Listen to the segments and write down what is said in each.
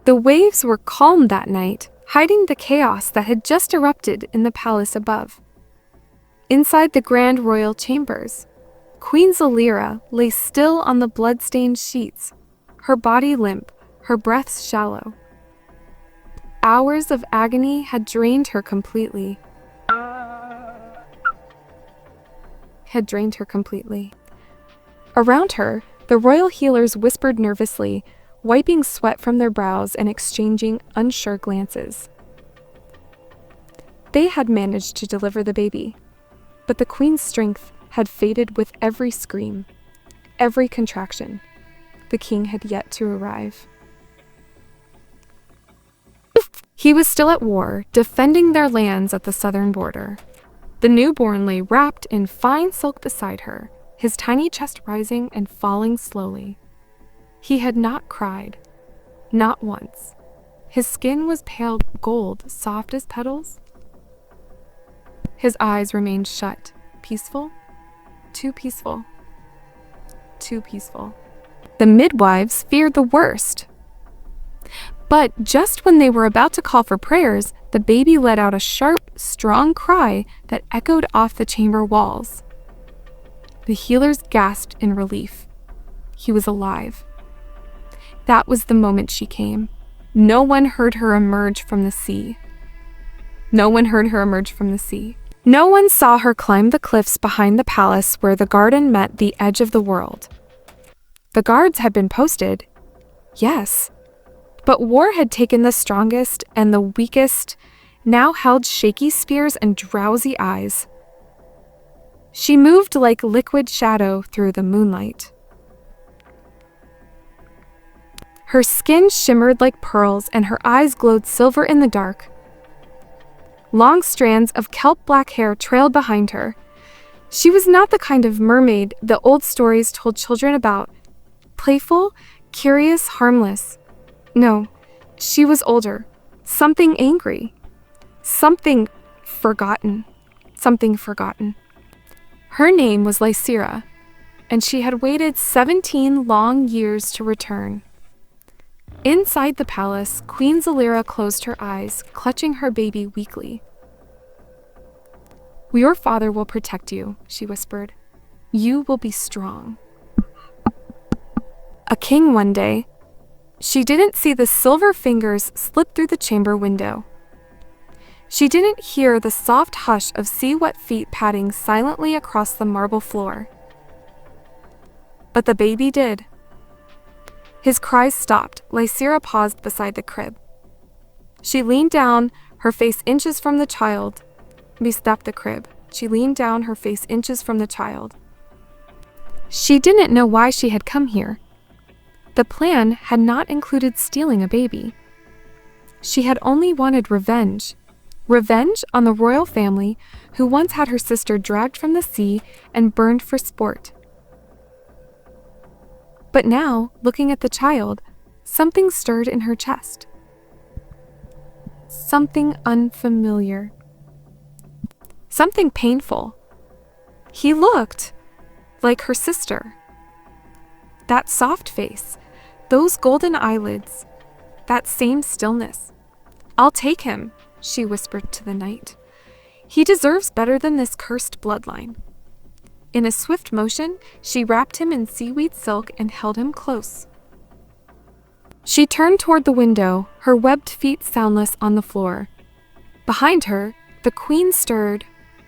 The waves were calm that night, hiding the chaos that had just erupted in the palace above. Inside the grand royal chambers, Queen Zalira lay still on the blood-stained sheets, her body limp, her breath shallow. Hours of agony had drained her completely. Around her, the royal healers whispered nervously, wiping sweat from their brows and exchanging unsure glances. They had managed to deliver the baby, but the queen's strength had faded with every scream, every contraction. The king had yet to arrive. He was still at war, defending their lands at the southern border. The newborn lay wrapped in fine silk beside her, his tiny chest rising and falling slowly. He had not cried, not once. His skin was pale gold, soft as petals. His eyes remained shut, peaceful, too peaceful, too peaceful. The midwives feared the worst. But just when they were about to call for prayers, the baby let out a sharp, strong cry that echoed off the chamber walls. The healers gasped in relief. He was alive. That was the moment she came. No one heard her emerge from the sea. No one saw her climb the cliffs behind the palace where the garden met the edge of the world. The guards had been posted, yes, but war had taken the strongest and the weakest, now held shaky spears and drowsy eyes. She moved like liquid shadow through the moonlight. Her skin shimmered like pearls and her eyes glowed silver in the dark. Long strands of kelp black hair trailed behind her. She was not the kind of mermaid the old stories told children about. Playful, curious, harmless. No, she was older. Something angry. Something forgotten. Her name was Lysira, and she had waited 17 long years to return. Inside the palace, Queen Zalira closed her eyes, clutching her baby weakly. "Your father will protect you," she whispered. "You will be strong." A king one day. She didn't see the silver fingers slip through the chamber window. She didn't hear the soft hush of sea-wet feet padding silently across the marble floor. But the baby did. His cries stopped. Lysira paused beside the crib. She leaned down, her face inches from the child. She leaned down, her face inches from the child. She didn't know why she had come here. The plan had not included stealing a baby. She had only wanted revenge. Revenge on the royal family who once had her sister dragged from the sea and burned for sport. But now, looking at the child, something stirred in her chest. Something unfamiliar. Something painful. He looked like her sister. That soft face, those golden eyelids, that same stillness. "I'll take him," she whispered to the night. "He deserves better than this cursed bloodline." In a swift motion, she wrapped him in seaweed silk and held him close. She turned toward the window, her webbed feet soundless on the floor. Behind her, the queen stirred,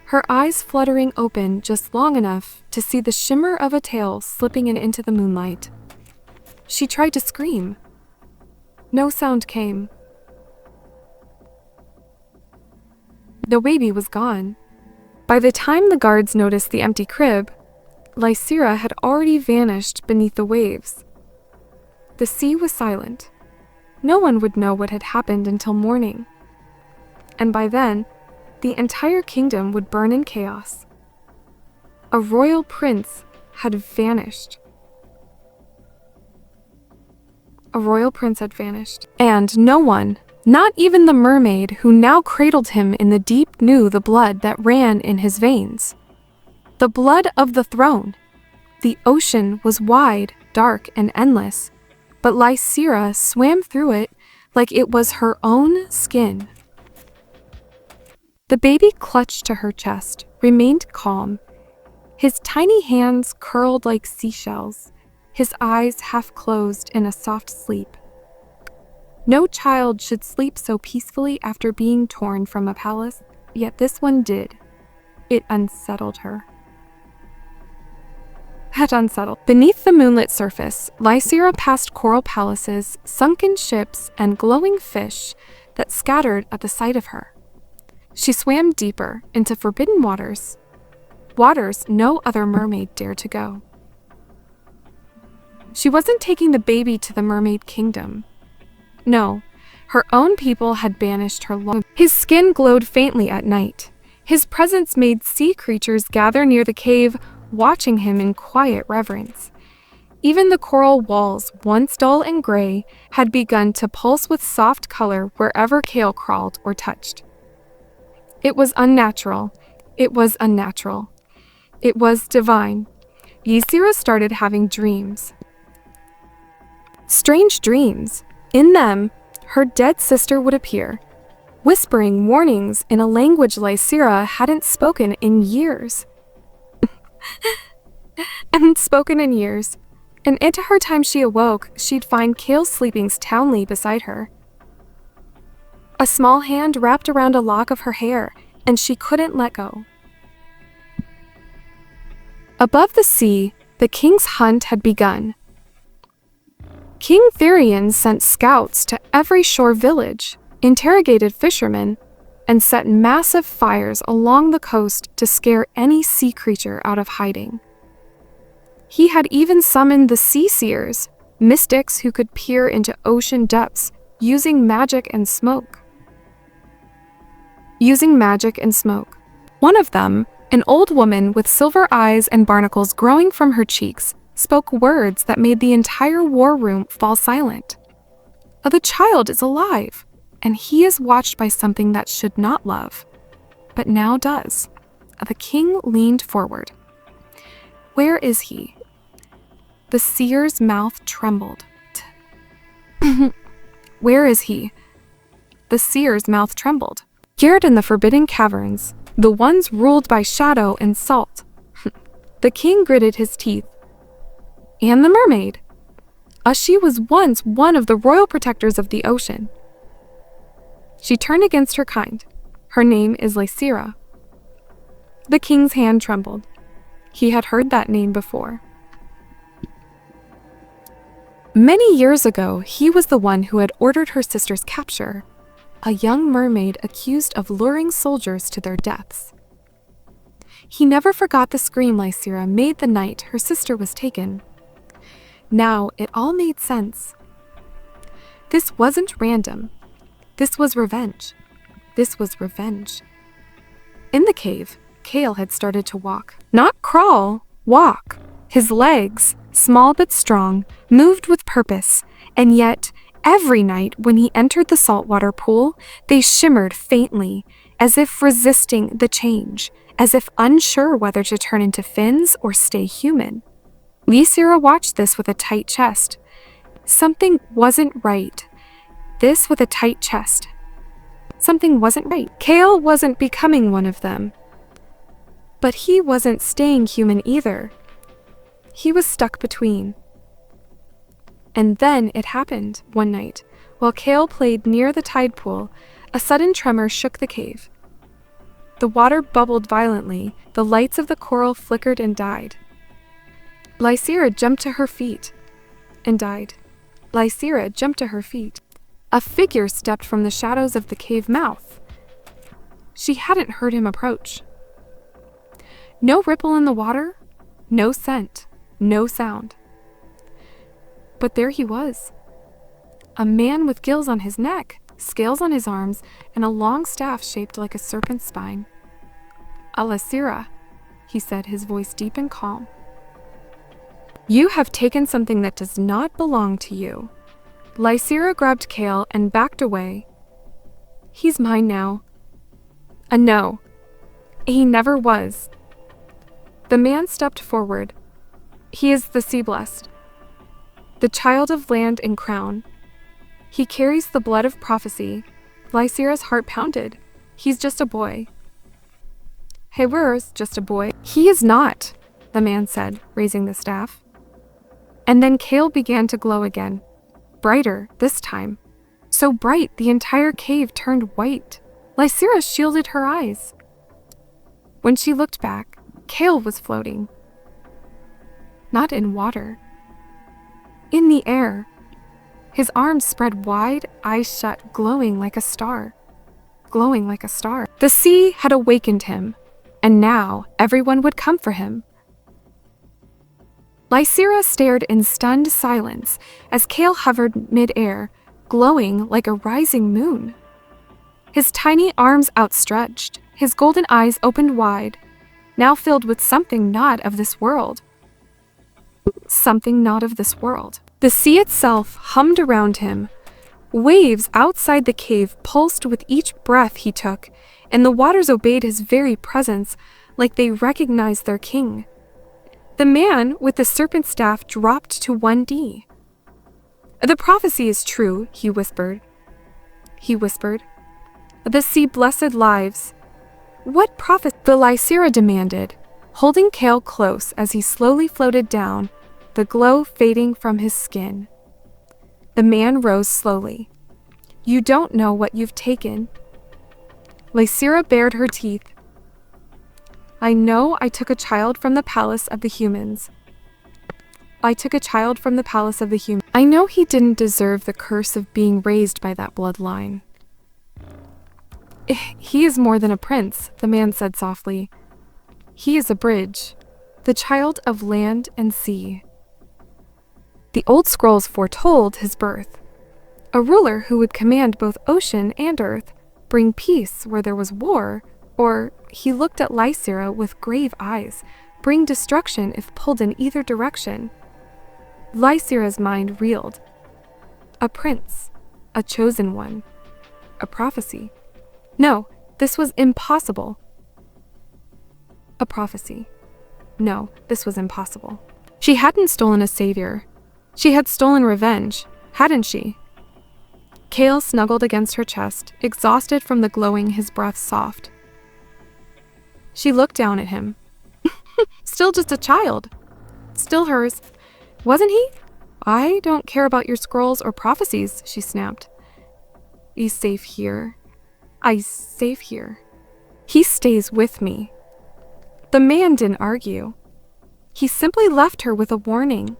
her eyes fluttering open just long enough to see the shimmer of a tail slipping into the moonlight. She tried to scream. No sound came. The baby was gone. By the time the guards noticed the empty crib, Lysira had already vanished beneath the waves. The sea was silent. No one would know what had happened until morning. And by then, the entire kingdom would burn in chaos. A royal prince had vanished. And no one, not even the mermaid who now cradled him in the deep, knew the blood that ran in his veins. The blood of the throne. The ocean was wide, dark, and endless, but Lysira swam through it, like it was her own skin. The baby clutched to her chest, remained calm, his tiny hands curled like seashells, his eyes half closed in a soft sleep. No child should sleep so peacefully after being torn from a palace, yet this one did. It unsettled her. Beneath the moonlit surface, Lysira passed coral palaces, sunken ships, and glowing fish that scattered at the sight of her. She swam deeper into forbidden waters, waters no other mermaid dared to go. She wasn't taking the baby to the mermaid kingdom. No, her own people had banished her long. His skin glowed faintly at night. His presence made sea creatures gather near the cave, watching him in quiet reverence. Even the coral walls, once dull and gray, had begun to pulse with soft color wherever Kale crawled or touched. It was unnatural. It was unnatural. It was divine. Lysira started having dreams. Strange dreams. In them, her dead sister would appear, whispering warnings in a language Lysira hadn't spoken in years. And into her time she awoke, she'd find Kale sleeping soundly beside her. A small hand wrapped around a lock of her hair, and she couldn't let go. Above the sea, the king's hunt had begun. King Therion sent scouts to every shore village, interrogated fishermen, and set massive fires along the coast to scare any sea creature out of hiding. He had even summoned the sea seers, mystics who could peer into ocean depths using magic and smoke. One of them, an old woman with silver eyes and barnacles growing from her cheeks, spoke words that made the entire war room fall silent. The child is alive, and he is watched by something that should not love, but now does. The king leaned forward. Where is he? The seer's mouth trembled. Where is he? The seer's mouth trembled. Geared in the forbidden caverns, the ones ruled by shadow and salt. The king gritted his teeth. And the mermaid. She was once one of the royal protectors of the ocean. She turned against her kind. Her name is Lysira. The king's hand trembled. He had heard that name before. Many years ago, he was the one who had ordered her sister's capture, a young mermaid accused of luring soldiers to their deaths. He never forgot the scream Lysira made the night her sister was taken. Now it all made sense. This wasn't random. This was revenge. This was revenge. In the cave, Kale had started to walk. Not crawl, walk. His legs, small but strong, moved with purpose, and yet, every night when he entered the saltwater pool, they shimmered faintly, as if resisting the change, as if unsure whether to turn into fins or stay human. Lysira watched this with a tight chest. Something wasn't right. This with a tight chest. Something wasn't right. Kale wasn't becoming one of them. But he wasn't staying human either. He was stuck between. And then it happened, one night, while Kale played near the tide pool, a sudden tremor shook the cave. The water bubbled violently, the lights of the coral flickered and died. Lysira jumped to her feet and died. Lysira jumped to her feet. A figure stepped from the shadows of the cave mouth. She hadn't heard him approach. No ripple in the water, no scent, no sound. But there he was. A man with gills on his neck, scales on his arms, and a long staff shaped like a serpent's spine. Lysira, he said, his voice deep and calm. You have taken something that does not belong to you. Lysira grabbed Kale and backed away. He's mine now. No. He never was. The man stepped forward. He is the sea-blessed, the child of land and crown. He carries the blood of prophecy. Lysira's heart pounded. He's just a boy. Hewer's just a boy. He is not, the man said, raising the staff. And then Kale began to glow again. Brighter, this time. So bright the entire cave turned white. Lysira shielded her eyes. When she looked back, Kale was floating. Not in water. In the air. His arms spread wide, eyes shut, glowing like a star. Glowing like a star. The sea had awakened him, and now everyone would come for him. Lysira stared in stunned silence as Kale hovered mid-air, glowing like a rising moon. His tiny arms outstretched, his golden eyes opened wide, now filled with something not of this world. Something not of this world. The sea itself hummed around him. Waves outside the cave pulsed with each breath he took, and the waters obeyed his very presence like they recognized their king. The man with the serpent staff dropped to 1D. The prophecy is true, he whispered. The sea blessed lives. What prophet? The Lysira demanded, holding Kale close as he slowly floated down, the glow fading from his skin. The man rose slowly. You don't know what you've taken. Lysira bared her teeth. I know I took a child from the palace of the humans. I know he didn't deserve the curse of being raised by that bloodline. He is more than a prince, the man said softly. He is a bridge, the child of land and sea. The old scrolls foretold his birth. A ruler who would command both ocean and earth, bring peace where there was war, or, he looked at Lysira with grave eyes, bring destruction if pulled in either direction. Lysira's mind reeled. A prince, a chosen one, a prophecy. No, this was impossible. A prophecy. No, this was impossible. She hadn't stolen a savior. She had stolen revenge, hadn't she? Kale snuggled against her chest, exhausted from the glowing, his breath soft. She looked down at him. Still just a child. Still hers. Wasn't he? I don't care about your scrolls or prophecies, she snapped. He's safe here. I's safe here. He stays with me. The man didn't argue. He simply left her with a warning.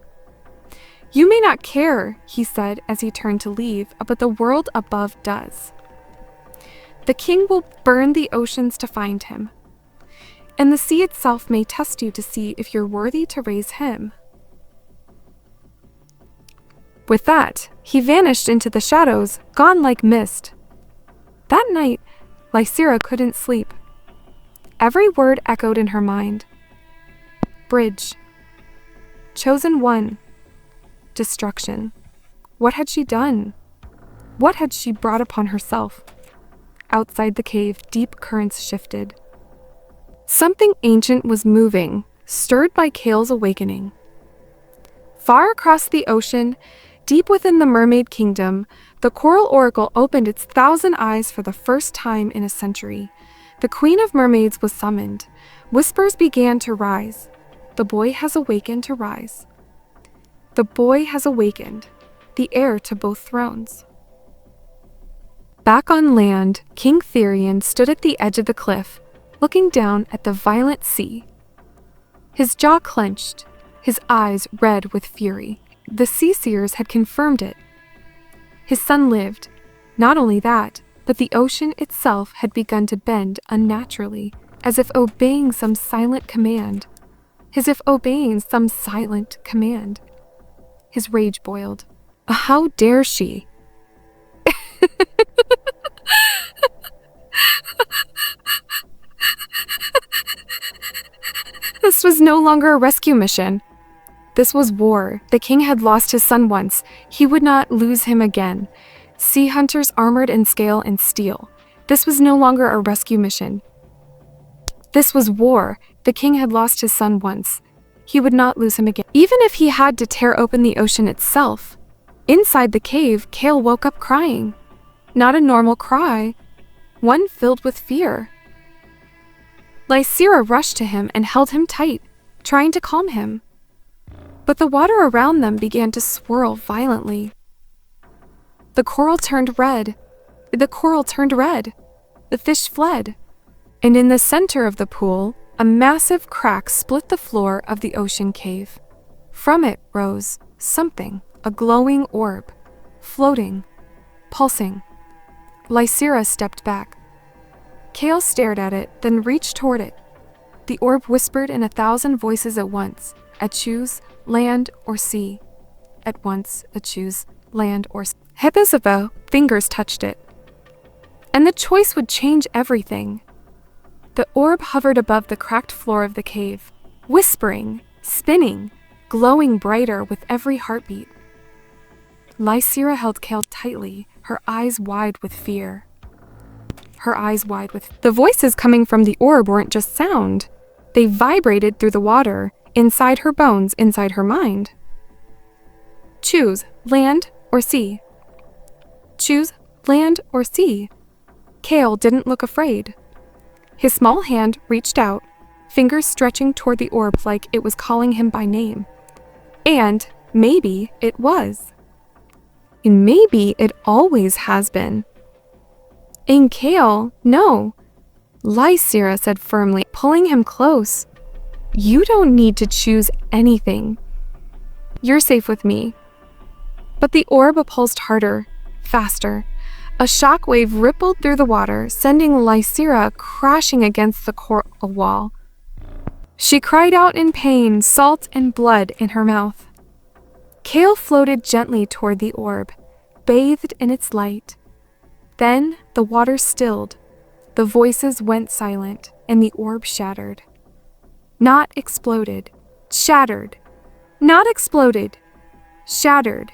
You may not care, he said as he turned to leave, but the world above does. The king will burn the oceans to find him. And the sea itself may test you to see if you're worthy to raise him. With that, he vanished into the shadows, gone like mist. That night, Lysira couldn't sleep. Every word echoed in her mind. Bridge. Chosen one. Destruction. What had she done? What had she brought upon herself? Outside the cave, deep currents shifted. Something ancient was moving, stirred by Kale's awakening. Far across the ocean, deep within the Mermaid Kingdom, the Coral Oracle opened its 1,000 eyes for the first time in a century. The Queen of Mermaids was summoned. Whispers began to rise. The boy has awakened to rise. The boy has awakened, the heir to both thrones. Back on land, King Therion stood at the edge of the cliff, looking down at the violent sea. His jaw clenched, his eyes red with fury. The sea-seers had confirmed it. His son lived. Not only that, but the ocean itself had begun to bend unnaturally, as if obeying some silent command. His rage boiled. How dare she? This was no longer a rescue mission. This was war. The king had lost his son once. He would not lose him again. Sea hunters armored in scale and steel. This was no longer a rescue mission. This was war. The king had lost his son once. He would not lose him again. Even if he had to tear open the ocean itself, Inside the cave, Kale woke up crying. Not a normal cry, one filled with fear. Lysira rushed to him and held him tight, trying to calm him. But the water around them began to swirl violently. The coral turned red. The fish fled. And in the center of the pool, a massive crack split the floor of the ocean cave. From it rose something, a glowing orb, floating, pulsing. Lysira stepped back. Kale stared at it, then reached toward it. The orb whispered in 1,000 voices at once, "I choose land or sea." At once, "I choose land or sea." Hephaestus' fingers touched it. And the choice would change everything. The orb hovered above the cracked floor of the cave, whispering, spinning, glowing brighter with every heartbeat. Lysira held Kale tightly, her eyes wide with fear. The voices coming from the orb weren't just sound. They vibrated through the water, inside her bones, inside her mind. Choose land or sea. Choose land or sea. Kale didn't look afraid. His small hand reached out, fingers stretching toward the orb like it was calling him by name. And maybe it was. And maybe it always has been. And Kale, no, Lysira said firmly, pulling him close. You don't need to choose anything. You're safe with me. But the orb pulsed harder, faster. A shockwave rippled through the water, sending Lysira crashing against the coral wall. She cried out in pain, salt and blood in her mouth. Kale floated gently toward the orb, bathed in its light. Then the water stilled, the voices went silent, and the orb shattered. Not exploded, shattered. Not exploded, shattered.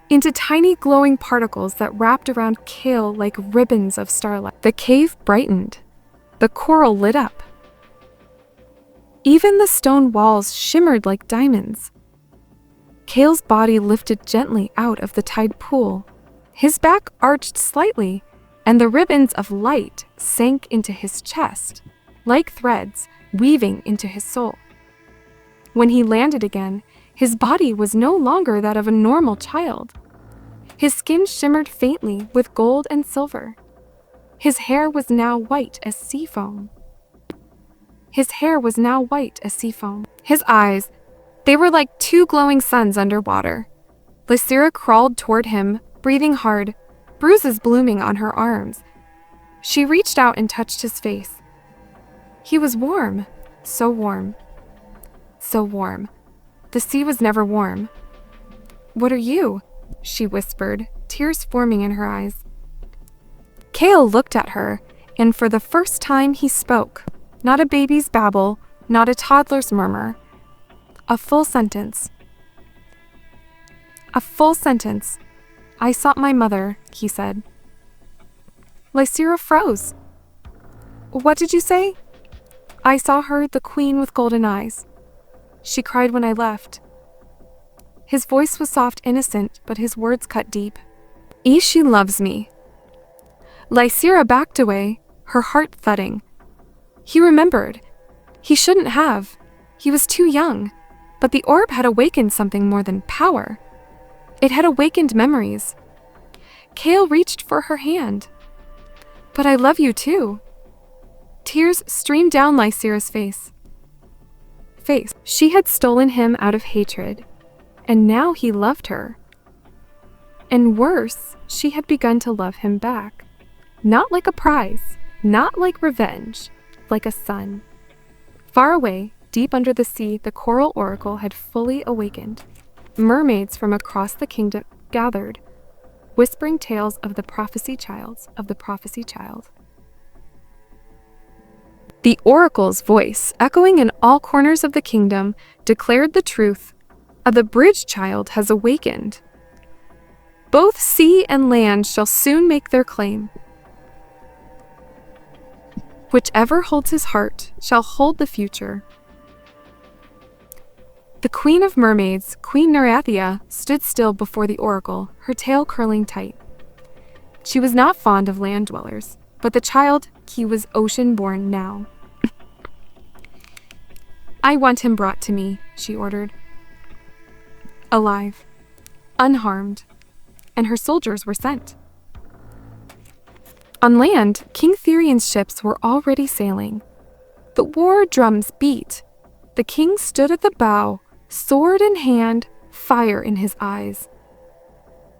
Into tiny glowing particles that wrapped around Kale like ribbons of starlight. The cave brightened. The coral lit up. Even the stone walls shimmered like diamonds. Kale's body lifted gently out of the tide pool. His back arched slightly, and the ribbons of light sank into his chest, like threads weaving into his soul. When he landed again, his body was no longer that of a normal child. His skin shimmered faintly with gold and silver. His hair was now white as sea foam. His eyes, they were like two glowing suns underwater. Lysira crawled toward him, breathing hard, bruises blooming on her arms. She reached out and touched his face. He was warm, so warm, so warm. The sea was never warm. "What are you?" she whispered, tears forming in her eyes. Kale looked at her, and for the first time he spoke. Not a baby's babble, not a toddler's murmur. A full sentence. A full sentence. "I sought my mother," he said. Lysira froze. "What did you say?" "I saw her, the queen with golden eyes. She cried when I left." His voice was soft, innocent, but his words cut deep. "She loves me." Lysira backed away, her heart thudding. He remembered. He shouldn't have. He was too young. But the orb had awakened something more than power. It had awakened memories. Kale reached for her hand. "But I love you too." Tears streamed down Lysira's face. She had stolen him out of hatred, and now he loved her. And worse, she had begun to love him back. Not like a prize, not like revenge, like a son. Far away, deep under the sea, the coral oracle had fully awakened. Mermaids from across the kingdom gathered, whispering tales of the prophecy child. The oracle's voice, echoing in all corners of the kingdom, declared the truth. The bridge child has awakened. Both sea and land shall soon make their claim. Whichever holds his heart shall hold the future. The queen of mermaids, Queen Nereithia, stood still before the oracle, her tail curling tight. She was not fond of land dwellers, but the child, he was ocean-born now. I want him brought to me, she ordered. Alive, unharmed, and her soldiers were sent. On land, King Therian's ships were already sailing. The war drums beat. The king stood at the bow, sword in hand, fire in his eyes.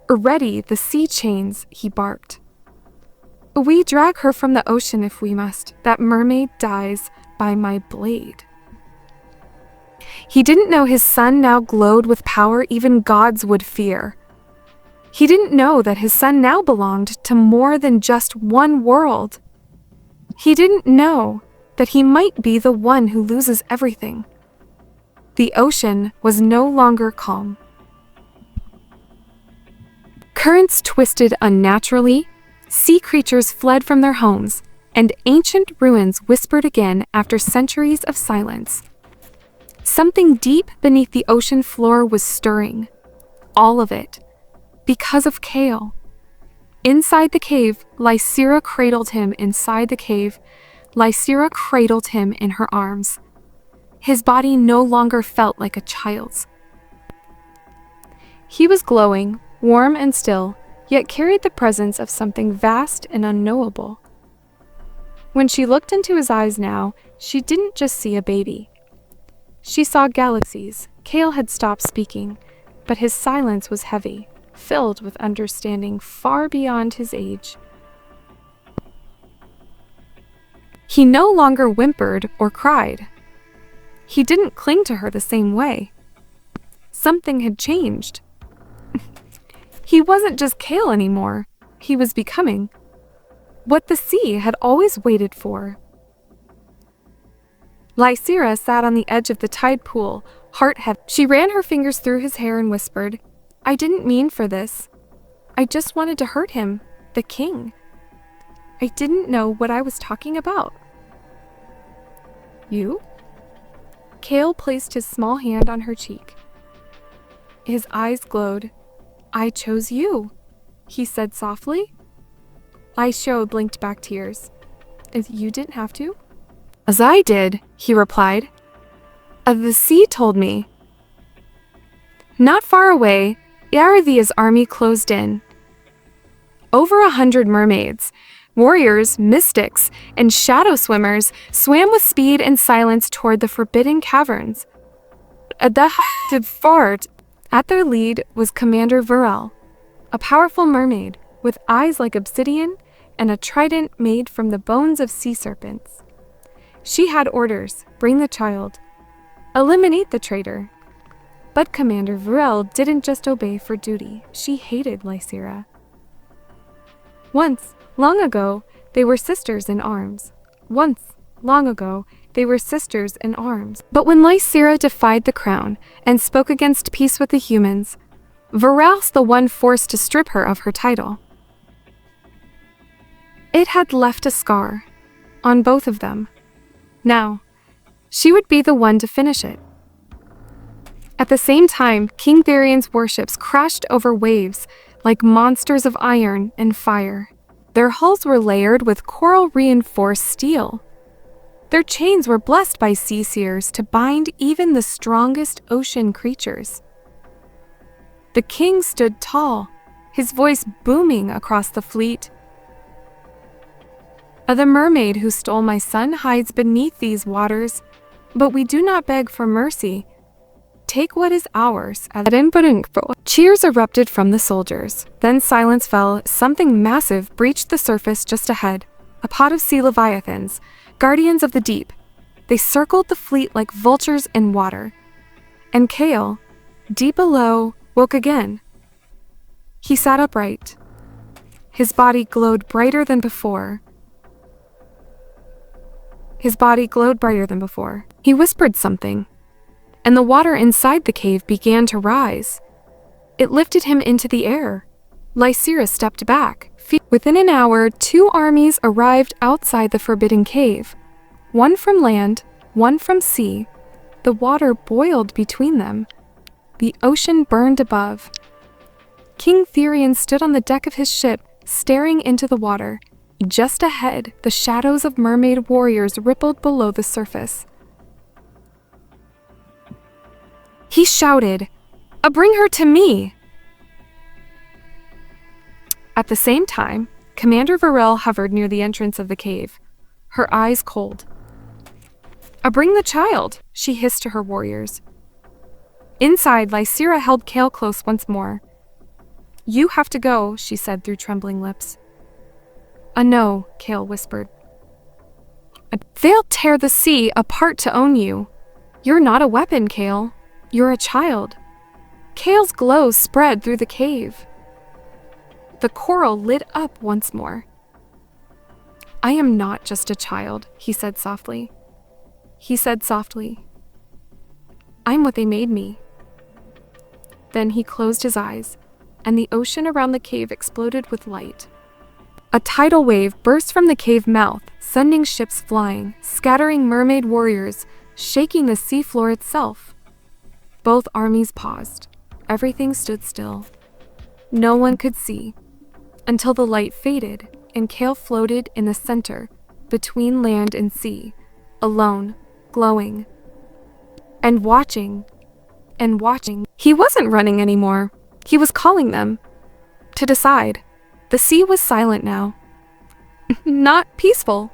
Ready the sea chains, he barked. We drag her from the ocean if we must. That mermaid dies by my blade. He didn't know his son now glowed with power even gods would fear. He didn't know that his son now belonged to more than just one world. He didn't know that he might be the one who loses everything. The ocean was no longer calm. Currents twisted unnaturally, sea creatures fled from their homes, and ancient ruins whispered again after centuries of silence. Something deep beneath the ocean floor was stirring. All of it. Because of Kale. Inside the cave, Lysira cradled him inside the cave. Lysira cradled him in her arms. His body no longer felt like a child's. He was glowing, warm and still, yet carried the presence of something vast and unknowable. When she looked into his eyes now, she didn't just see a baby. She saw galaxies. Kale had stopped speaking, but his silence was heavy, filled with understanding far beyond his age. He no longer whimpered or cried. He didn't cling to her the same way. Something had changed. He wasn't just Kale anymore. He was becoming what the sea had always waited for. Lysira sat on the edge of the tide pool, heart heavy. She ran her fingers through his hair and whispered, I didn't mean for this. I just wanted to hurt him, the king. I didn't know what I was talking about. You? Kale placed his small hand on her cheek. His eyes glowed. I chose you, he said softly. Lysira blinked back tears. You didn't have to? As I did, he replied. The sea told me. Not far away, Yarathia's army closed in. Over 100 mermaids, warriors, mystics, and shadow swimmers swam with speed and silence toward the forbidden caverns. At their lead was Commander Varel, a powerful mermaid with eyes like obsidian and a trident made from the bones of sea serpents. She had orders, bring the child, eliminate the traitor. But Commander Varel didn't just obey for duty, she hated Lysira. Once, long ago, they were sisters in arms. Once, long ago, they were sisters in arms. But when Lysira defied the crown and spoke against peace with the humans, Varel's the one forced to strip her of her title. It had left a scar on both of them. Now, she would be the one to finish it. At the same time, King Therian's warships crashed over waves like monsters of iron and fire. Their hulls were layered with coral-reinforced steel. Their chains were blessed by sea seers to bind even the strongest ocean creatures. The king stood tall, his voice booming across the fleet. The mermaid who stole my son hides beneath these waters, but we do not beg for mercy. Take what is ours. Cheers erupted from the soldiers. Then silence fell. Something massive breached the surface just ahead. A pod of sea leviathans, guardians of the deep. They circled the fleet like vultures in water. And Kale, deep below, woke again. He sat upright. His body glowed brighter than before. He whispered something, and the water inside the cave began to rise. It lifted him into the air. Lysira stepped back. Within an hour, 2 armies arrived outside the forbidden cave. One from land, one from sea. The water boiled between them. The ocean burned above. King Therion stood on the deck of his ship, staring into the water. Just ahead, the shadows of mermaid warriors rippled below the surface. He shouted, "Bring her to me!" At the same time, Commander Varel hovered near the entrance of the cave, her eyes cold. "Bring the child," she hissed to her warriors. Inside, Lysira held Kale close once more. "You have to go," she said through trembling lips. No," Kale whispered. "They'll tear the sea apart to own you. You're not a weapon, Kale. You're a child." Kale's glow spread through the cave. The coral lit up once more. "I am not just a child," he said softly. He said softly, "I'm what they made me." Then he closed his eyes, and the ocean around the cave exploded with light. A tidal wave burst from the cave mouth, sending ships flying, scattering mermaid warriors, shaking the seafloor itself. Both armies paused. Everything stood still. No one could see, until the light faded and Kale floated in the center, between land and sea, alone, glowing, and watching. He wasn't running anymore. He was calling them to decide. The sea was silent now. Not peaceful.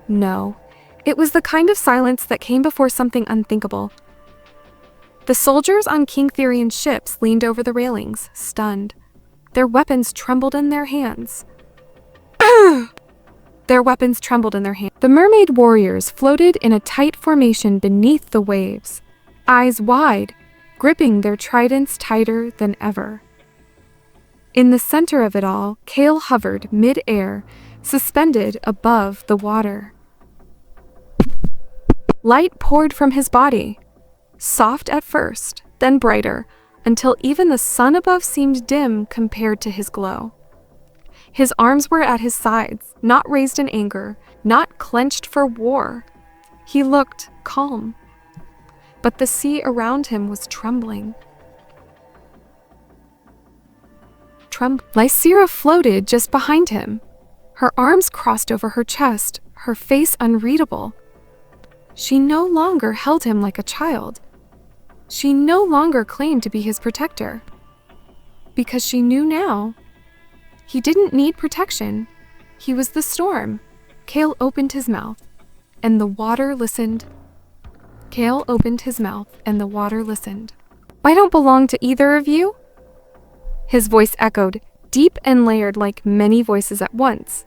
No, it was the kind of silence that came before something unthinkable. The soldiers on King Therion's ships leaned over the railings, stunned. Their weapons trembled in their hands. The mermaid warriors floated in a tight formation beneath the waves, eyes wide, gripping their tridents tighter than ever. In the center of it all, Kale hovered mid-air, suspended above the water. Light poured from his body, soft at first, then brighter, until even the sun above seemed dim compared to his glow. His arms were at his sides, not raised in anger, not clenched for war. He looked calm, but the sea around him was trembling. Lysira floated just behind him, her arms crossed over her chest, her face unreadable. She no longer held him like a child. She no longer claimed to be his protector. Because she knew now, he didn't need protection. He was the storm. Kale opened his mouth, and the water listened. I don't belong to either of you? His voice echoed, deep and layered like many voices at once.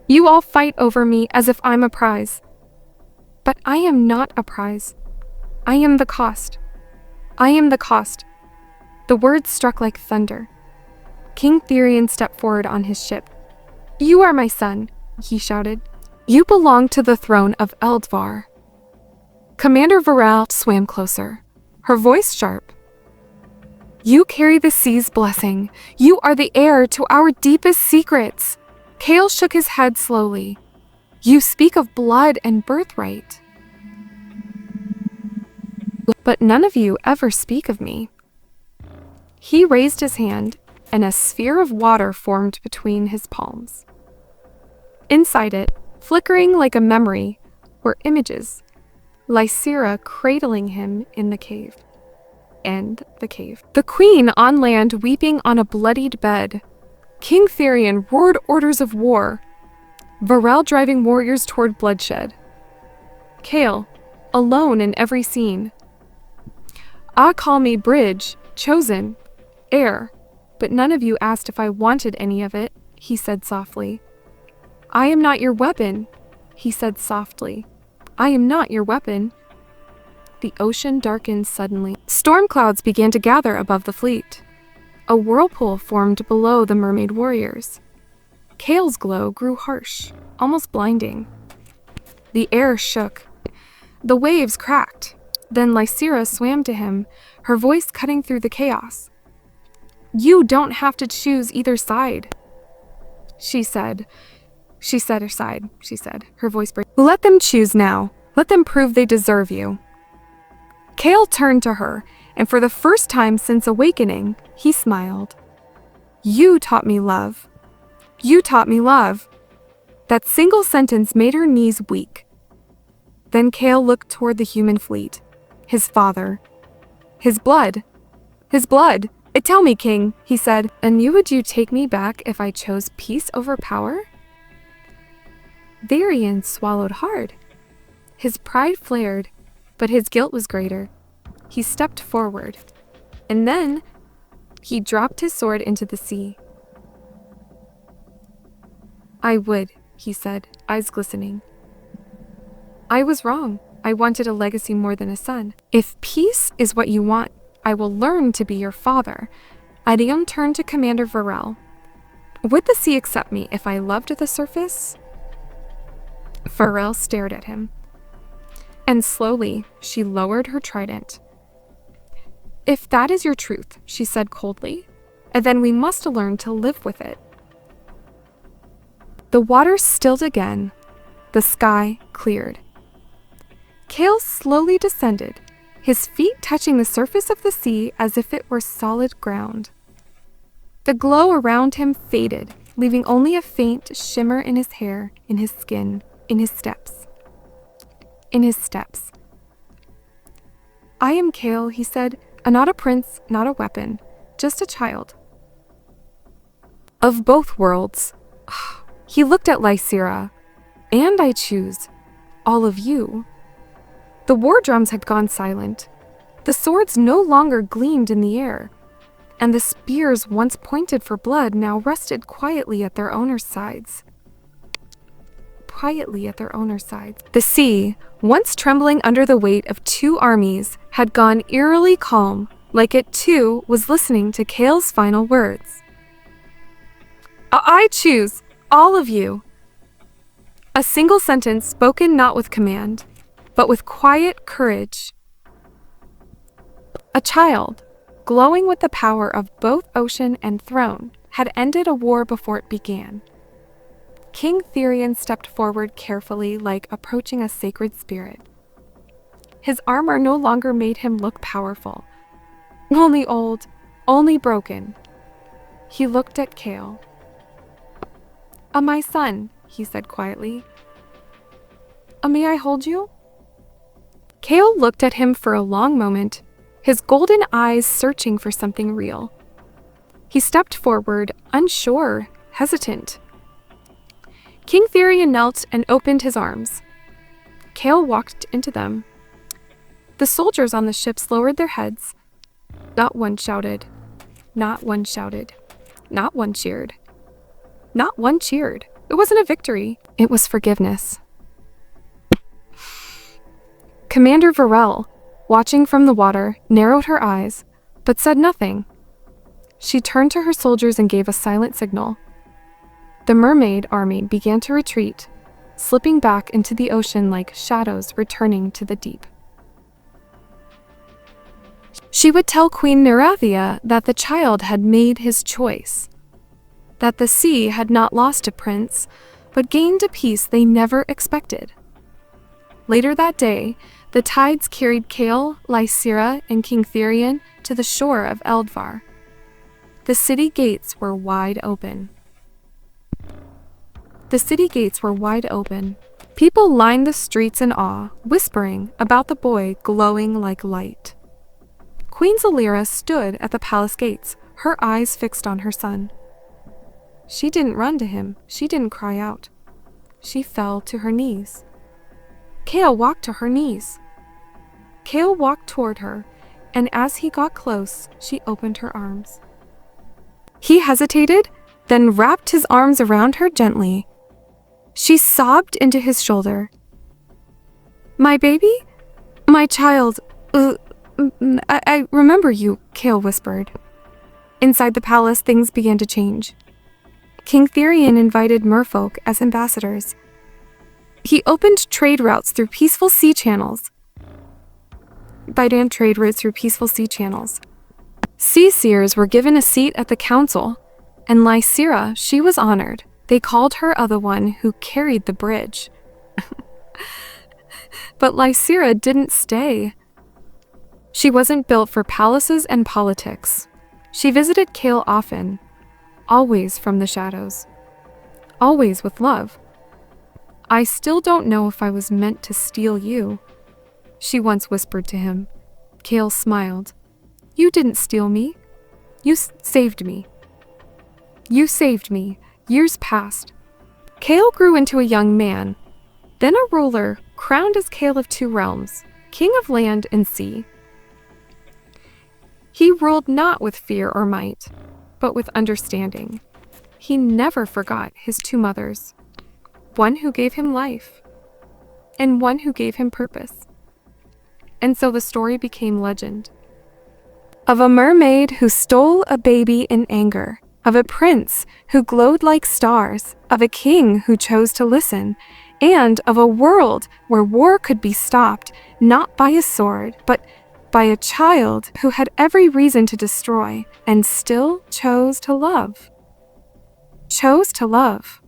You all fight over me as if I'm a prize. But I am not a prize. I am the cost. The words struck like thunder. King Therion stepped forward on his ship. You are my son, he shouted. You belong to the throne of Eldvar. Commander Varel swam closer, her voice sharp. You carry the sea's blessing. You are the heir to our deepest secrets. Kale shook his head slowly. You speak of blood and birthright. But none of you ever speak of me. He raised his hand, and a sphere of water formed between his palms. Inside it, flickering like a memory, were images. Lysira cradling him in the cave. The queen on land weeping on a bloodied bed. King Therion roared orders of war. Varel driving warriors toward bloodshed. Kale, alone in every scene. Call me Bridge, chosen, heir, but none of you asked if I wanted any of it, he said softly. I am not your weapon, he said softly. I am not your weapon. The ocean darkened suddenly. Storm clouds began to gather above the fleet. A whirlpool formed below the mermaid warriors. Kale's glow grew harsh, almost blinding. The air shook. The waves cracked. Then Lysira swam to him, her voice cutting through the chaos. You don't have to choose either side, she said. Her voice breaking. Let them choose now. Let them prove they deserve you. Kale turned to her, and for the first time since awakening, he smiled. "You taught me love. You taught me love." That single sentence made her knees weak. Then Kale looked toward the human fleet. His father. His blood. His blood. "Tell me, King," he said, "and would you take me back if I chose peace over power?" Varian swallowed hard. His pride flared, but his guilt was greater. He stepped forward, and then he dropped his sword into the sea. "I would," he said, eyes glistening. "I was wrong. I wanted a legacy more than a son. If peace is what you want, I will learn to be your father." Adion turned to Commander Varel. "Would the sea accept me if I loved the surface?" Varel stared at him, and slowly she lowered her trident. "If that is your truth," she said coldly, "then we must learn to live with it." The water stilled again. The sky cleared. Kale slowly descended, his feet touching the surface of the sea as if it were solid ground. The glow around him faded, leaving only a faint shimmer in his hair, in his skin, in his steps. In his steps. "I am Kale," he said, "not a prince, not a weapon, just a child of both worlds." He looked at Lysira. "And I choose all of you." The war drums had gone silent. The swords no longer gleamed in the air, and the spears once pointed for blood now rested quietly at their owners' sides. Quietly at their owners' sides. The sea, once trembling under the weight of two armies, had gone eerily calm, like it too was listening to Kale's final words. "I choose all of you." A single sentence spoken not with command, but with quiet courage. A child, glowing with the power of both ocean and throne, had ended a war before it began. King Therion stepped forward carefully, like approaching a sacred spirit. His armor no longer made him look powerful, only old, only broken. He looked at Kale. My son," he said quietly. May I hold you?" Kale looked at him for a long moment, his golden eyes searching for something real. He stepped forward, unsure, hesitant. King Therion knelt and opened his arms. Kale walked into them. The soldiers on the ships lowered their heads. Not one shouted. Not one shouted. Not one cheered. Not one cheered. It wasn't a victory. It was forgiveness. Commander Varel, watching from the water, narrowed her eyes, but said nothing. She turned to her soldiers and gave a silent signal. The mermaid army began to retreat, slipping back into the ocean like shadows returning to the deep. She would tell Queen Nerathia that the child had made his choice, that the sea had not lost a prince, but gained a peace they never expected. Later that day, the tides carried Kale, Lysira, and King Therion to the shore of Eldvar. The city gates were wide open. The city gates were wide open. People lined the streets in awe, whispering about the boy glowing like light. Queen Zalira stood at the palace gates, her eyes fixed on her son. She didn't run to him. She didn't cry out. She fell to her knees. Kale walked to her knees. Kale walked toward her, and as he got close, she opened her arms. He hesitated, then wrapped his arms around her gently. She sobbed into his shoulder. "My baby? My child, I remember you," Kale whispered. Inside the palace, things began to change. King Therion invited merfolk as ambassadors. He opened trade routes through peaceful sea channels. Sea seers were given a seat at the council, and Lysira, she was honored. They called her the one who carried the bridge. But Lysira didn't stay. She wasn't built for palaces and politics. She visited Kale often, always from the shadows, always with love. "I still don't know if I was meant to steal you," she once whispered to him. Kale smiled. "You didn't steal me. You saved me. You saved me." Years passed. Kale grew into a young man, then a ruler crowned as Kale of two realms, king of land and sea. He ruled not with fear or might, but with understanding. He never forgot his two mothers, one who gave him life and one who gave him purpose. And so the story became legend. Of a mermaid who stole a baby in anger, of a prince who glowed like stars, of a king who chose to listen, and of a world where war could be stopped not by a sword, but by a child who had every reason to destroy and still chose to love. Chose to love.